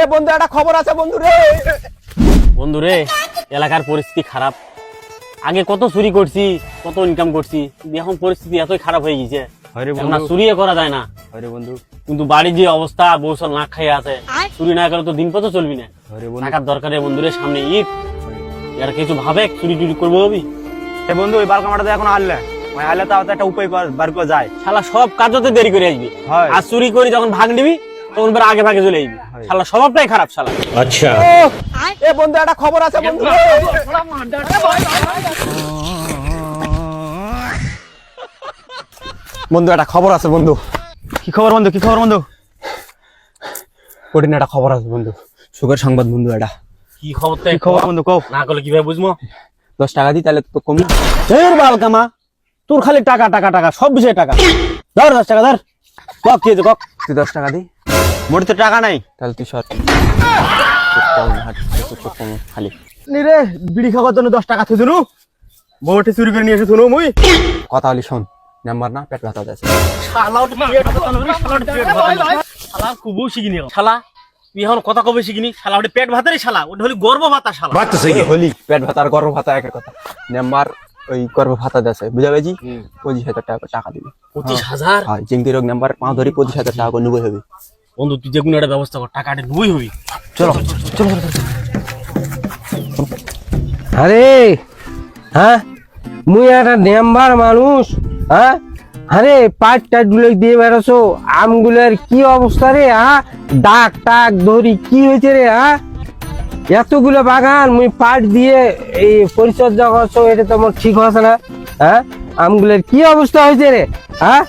এ বন্ধু একটা খবর আছে বন্ধু রে এলাকার পরিস্থিতি খারাপ। আগে কত চুরি করছি, কত ইনকাম করছি, এখন পরিস্থিতি এতই খারাপ হয়ে গেছে না, চুরিয়ে করা যায় না বন্ধু। কিন্তু বাড়ির যে অবস্থা, বৌসল না খাইয়ে আছে, চুরি না করে তো দিন পথ চলবি না। টাকার দরকারে বন্ধুরে, সামনে ঈদ, আর কিছু ভাবে চুরি টুরি করবো ভাবি। বন্ধু ওই বালকামাটা এখন হারলে হারলে তাও তো একটা উপায় বার করে যায়। শালা সব কাজতে দেরি করে আসবি, আর চুরি করি যখন ভাগ নিবি তখন আগে ভাগে চলে আসবি। শালা স্বভাবটাই খারাপ শালা। আচ্ছা এ বন্ধু একটা খবর আছে বন্ধু। বন্ধু একটা খবর আছে বন্ধু। কি খবর বন্ধু? কি খবর বন্ধু? কঠিন একটা খবর আছে বন্ধু, সুখের সংবাদ বন্ধু। এটা কি খবর? কি খবর বন্ধু? কও না করলে কিভাবে বুঝবো? 10 টাকা দিই তাহলে তো কম। বালকামা তোর খালি টাকা টাকা টাকা, সব বিষয়ে টাকা। ধর 10 টাকা ধর। কক কি কক? তুই 10 টাকা দি। মোর তো টাকা নাই। তাহলে তুই সর। খালি রে বিড়ি খাওয়ার জন্য 10 টাকা থুই দিনু। বউটি চুরি করে নিয়ে এসে থুনু মুই। কথা হলি শোন, নাম্বার না পেট ভাতা আছে। শালা পেট ভাতা নরে, শালা পেট ভাতা। শালা খুব শিখিনি শালা, তুই এখন কথা কবে শিখিনি? শালা ওটা পেট ভাতারই শালা, ওটা হলি গর্ব ভাতা শালা। বাত তো সহি হলি, পেট ভাতা আর গর্ব ভাতা একই কথা। নাম্বার ওই গর্ব ভাতা দেছে বুঝা গেছি। 25,000 টাকা দিবি। 25,000? হ্যাঁ, জিংতি রোগ নাম্বার 5 ধরি 25,000 টাকা করে নিবই হবে। বন্ধু তুই যে কোনো একটা ব্যবস্থা কর, টাকাটা নুই হবি। চলো চলো। আরে হ্যাঁ, মুই একটা নেম্বার মানুষ। হ্যাঁ, আরে পাঁচটা গুলো দিয়ে বেরোছো, আমগুলোর কি অবস্থা রে? হ্যাঁ, ডাক টাক ধরি কি হয়েছে রে? হ্যাঁ, এতগুলো বাগান মুই পাট দিয়ে এই পরিচর্যা করছো, এটা তো আমার ঠিক হচ্ছে না। হ্যাঁ, আমগুলোর কি অবস্থা হয়েছে রে? হ্যাঁ,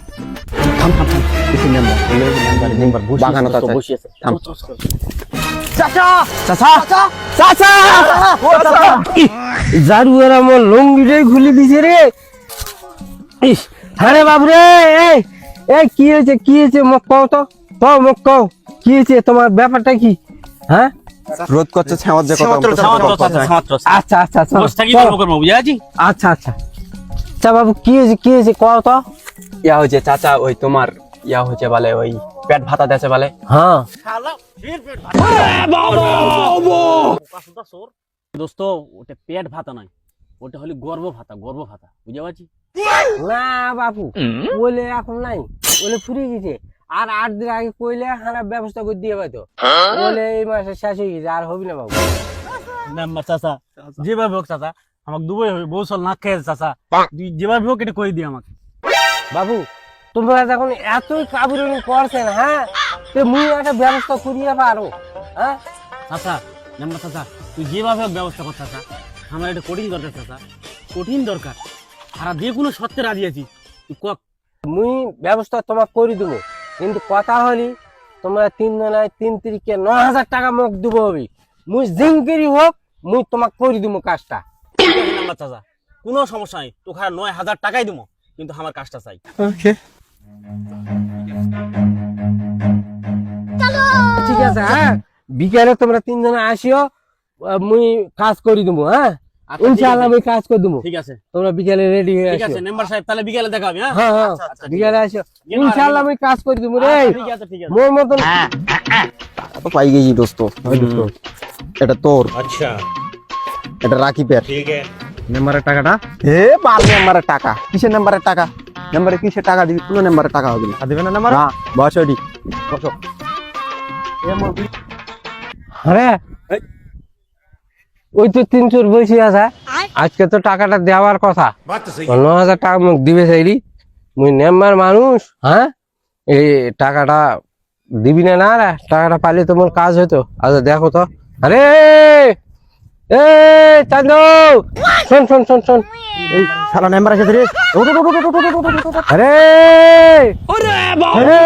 জারুয়ার আমার লঙ্গিটাই খুলে দিছে রে। আরে বাবুরে, এই কি হয়েছে? কি হয়েছে? মুখ কও তো, মুখ কও কি হয়েছে? তোমার ব্যাপারটা কি? হ্যাঁ, রোদ করছে ছাওয়ার যে কথা। আচ্ছা আচ্ছা আচ্ছা আচ্ছা আচ্ছা আচ্ছা বাবু, কি হয়েছে? কি হয়েছে কও তো। ইয়া হয়েছে চাচা, ওই তোমার ইয়া হয়েছে বলে, ওই পেট ভাতা দেছে বলে। হ্যাঁ দোস্ত, ওটা পেট ভাতা নয়, ওটা হলি গর্ব ভাতা, গর্ব ভাতা, বুঝতে পারছি না বাবু, বলে এখন নাই, বলে ফুরিয়ে গেছে। আর 8 দিন আগে কইলে হানা ব্যবস্থা করে দিয়ে পাইতো, বলে এই মাসে শেষ হয়ে গেছে, আর হবি না বাবু। নাম্বার চাচা যেভাবে হোক চাচা, আমাকে দুবাই হবে, বউ চল না খেয়ে চাচা, যেভাবে হোক এটা করে দিয়ে আমাকে। বাবু তোমরা যখন এতই কাবুরানি করছেন, হ্যাঁ, তো মুই একটা ব্যবস্থা করিয়ে পারো। হ্যাঁ চাচা, নাম্বার চাচা তুই যেভাবে হোক ব্যবস্থা কর চাচা, আমার এটা কঠিন দরকার চাচা, কঠিন দরকার। আর যে কোনো সত্যে রাজি আছি, তুই কক। মুই ব্যবস্থা তোমাকে করে দেবো, কিন্তু কথা হলি তোমরা 3 জনায় 3 তিরিকে 9,000 টাকা মুখ দেবো হবে। মুই জিঙ্কেরি হোক, মুই তোমাকে করে দেবো কাজটা। নাম্বার চাচা কোনো সমস্যা নেই, তোকে 9,000 টাকাই দেবো, কিন্তু আমার কাজটা চাই। ঠিক আছে, হ্যাঁ, বিকালে তোমরা 3 জনে আসিও, মুই কাজ করে দেবো। হ্যাঁ, ইনশাআল্লাহ আমি কাজ করে দেবো। ঠিক আছে, তোমরা বিকালে রেডি হয়ে ঠিক আসো। আছে মেম্বার সাহেব, তাহলে বিকালে দেখা হবে। হ্যাঁ হ্যাঁ, বিকালে আসো, ইনশাআল্লাহ আমি কাজ করে দেবো রে। ঠিক আছে, ঠিক আছে। মোর মতন তো পাই গেছি দোস্ত। এটা তোর। अच्छा এটা রাকিবের। ठीक है। নাম্বারের টাকাটা এ পার নাম্বারের টাকা। কিসের নাম্বারের টাকা? নাম্বারে কিসের টাকা দিবি? কোনো নাম্বারের টাকা হবে না। দিবে না নাম্বার? না, বসো দি বসো। আরে ওই তো 300 বসে আছে, আজকে তো টাকাটা দেওয়ার কথা। बात तो सही 9,000 টাকা মুখ দিবে চাইলি, মুই নেম্বার মানুষ। হ্যাঁ, এই টাকাটা দিবি না? না রে, টাকাটা পাইলে তোমার কাজ হতো। আচ্ছা দেখো তো। আরে এ চান্দু, শোন শোন শোন শোন, এই শালা নাম্বার আছে রে। আরে আরে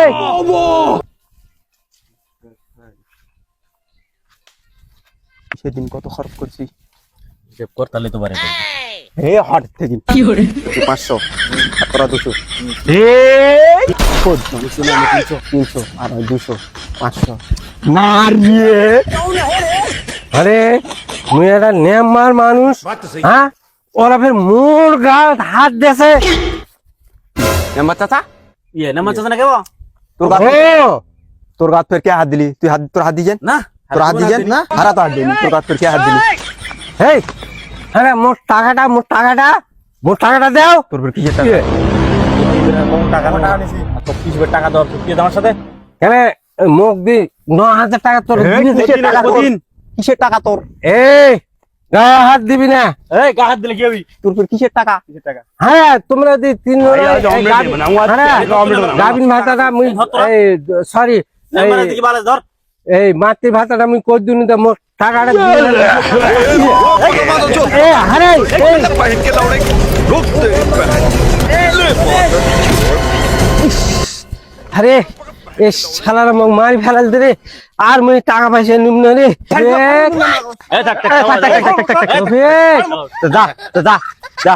সেদিন কত খরচ করছি। হিসেব কর তাহলে তো পারে। হে হট থেকে কি করে 500 তোরা 200 এ কোড 300 আর 200 500 না রে। আরে মুই একটা নেম্বার মানুষ। बात तो सही হ্যাঁ, ওরা ফের মোর গাত হাত দেছে। নাম্বার চাচা নাম্বার চাচা না কেব তোর বাপ ও তোর গাত ফের কে হাত দিলি তুই হাত তোর হাত দিয়েছেন না তোর হাত দিয়েছেন না হারা তো হাত দিলি তোর গাত ফের কে হাত দিলি এই আরে মোর টাকাটা দাও তোর ফের কিসের টাকা টাকা দাও আমার সাথে কেন মুখ দি 9,000 টাকা তোর কিসের টাকা তোর? কিসের টাকা তোর এই গায়ে হাত দিবি না এই গা হাত দিলে কি হবি তোর ফের কিসের টাকা হ্যাঁ তোমরা যদি তিন হ্যাঁ, গাভিন ভাতাটা মুই এই সরি মানে দেখি বালে ধর এই মাতৃ ভাতাটা মুই কই দিন তো মোর টাকাটা এ আরে আরে এ শালার মোক মারি ফেলাল দে রে আর মুই টাকা পয়সা নিম না রে এই থাক থাক যা যা যা